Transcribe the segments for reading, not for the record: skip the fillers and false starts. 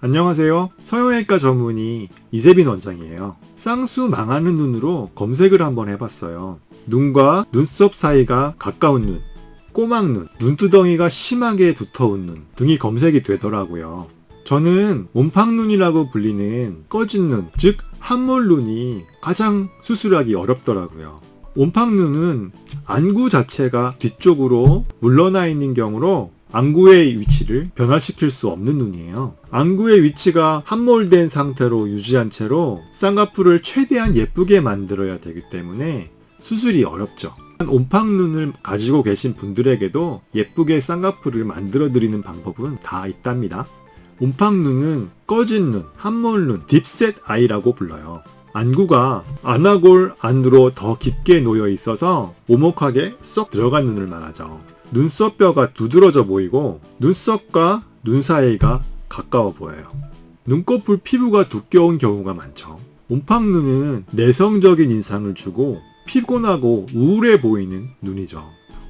안녕하세요. 성형외과 전문의 이세빈 원장이에요. 쌍수 망하는 눈으로 검색을 한번 해봤어요. 눈과 눈썹 사이가 가까운 눈, 꼬막눈, 눈두덩이가 심하게 두터운 눈 등이 검색이 되더라고요. 저는 옴팡눈이라고 불리는 꺼진 눈, 즉 함몰눈이 가장 수술하기 어렵더라고요. 옴팡눈은 안구 자체가 뒤쪽으로 물러나 있는 경우로 안구의 위치를 변화시킬 수 없는 눈이에요. 안구의 위치가 함몰된 상태로 유지한 채로 쌍꺼풀을 최대한 예쁘게 만들어야 되기 때문에 수술이 어렵죠. 옴팡눈을 가지고 계신 분들에게도 예쁘게 쌍꺼풀을 만들어 드리는 방법은 다 있답니다. 옴팡눈은 꺼진 눈, 함몰눈, 딥셋 아이라고 불러요. 안구가 안아골 안으로 더 깊게 놓여 있어서 오목하게 쏙 들어간 눈을 말하죠. 눈썹뼈가 두드러져 보이고 눈썹과 눈 사이가 가까워 보여요. 눈꺼풀 피부가 두꺼운 경우가 많죠. 옴팡눈은 내성적인 인상을 주고 피곤하고 우울해 보이는 눈이죠.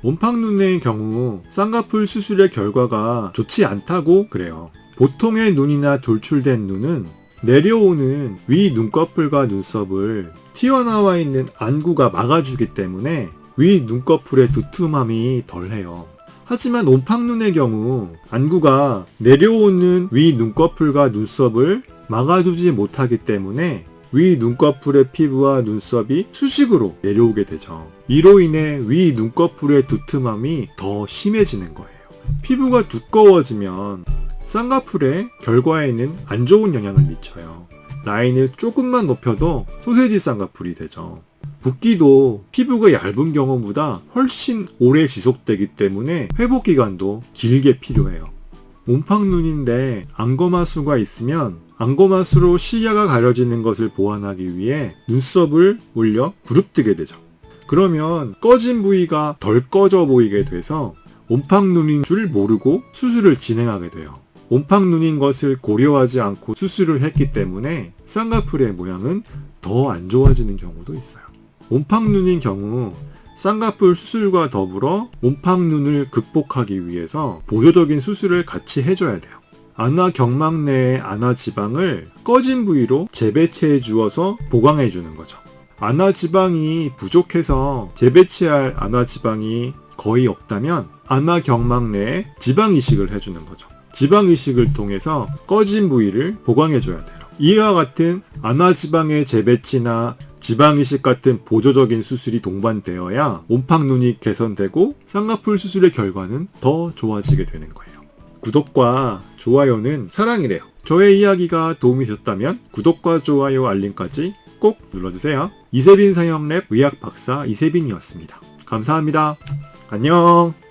옴팡눈의 경우 쌍꺼풀 수술의 결과가 좋지 않다고 그래요. 보통의 눈이나 돌출된 눈은 내려오는 위 눈꺼풀과 눈썹을 튀어나와 있는 안구가 막아주기 때문에 위 눈꺼풀의 두툼함이 덜해요. 하지만 옴팡눈의 경우 안구가 내려오는 위 눈꺼풀과 눈썹을 막아주지 못하기 때문에 위 눈꺼풀의 피부와 눈썹이 수직으로 내려오게 되죠. 이로 인해 위 눈꺼풀의 두툼함이 더 심해지는 거예요. 피부가 두꺼워지면 쌍꺼풀의 결과에는 안 좋은 영향을 미쳐요. 라인을 조금만 높여도 소세지 쌍꺼풀이 되죠. 붓기도 피부가 얇은 경우보다 훨씬 오래 지속되기 때문에 회복 기간도 길게 필요해요. 옴팡눈인데 안검하수가 있으면 안검하수로 시야가 가려지는 것을 보완하기 위해 눈썹을 올려 부릅뜨게 되죠. 그러면 꺼진 부위가 덜 꺼져 보이게 돼서 옴팡눈인 줄 모르고 수술을 진행하게 돼요. 옴팡눈인 것을 고려하지 않고 수술을 했기 때문에 쌍꺼풀의 모양은 더 안 좋아지는 경우도 있어요. 옴팡눈인 경우 쌍꺼풀 수술과 더불어 옴팡눈을 극복하기 위해서 보조적인 수술을 같이 해줘야 돼요. 안화경막 내의 안화지방을 꺼진 부위로 재배치해 주어서 보강해 주는 거죠. 안화지방이 부족해서 재배치할 안화지방이 거의 없다면 안화경막 내에 지방이식을 해주는 거죠. 지방이식을 통해서 꺼진 부위를 보강해 줘야 돼요. 이와 같은 안화지방의 재배치나 지방이식 같은 보조적인 수술이 동반되어야 옴팡눈이 개선되고 쌍꺼풀 수술의 결과는 더 좋아지게 되는 거예요. 구독과 좋아요는 사랑이래요. 저의 이야기가 도움이 되셨다면 구독과 좋아요 알림까지 꼭 눌러주세요. 이세빈 성형랩 의학박사 이세빈이었습니다. 감사합니다. 안녕.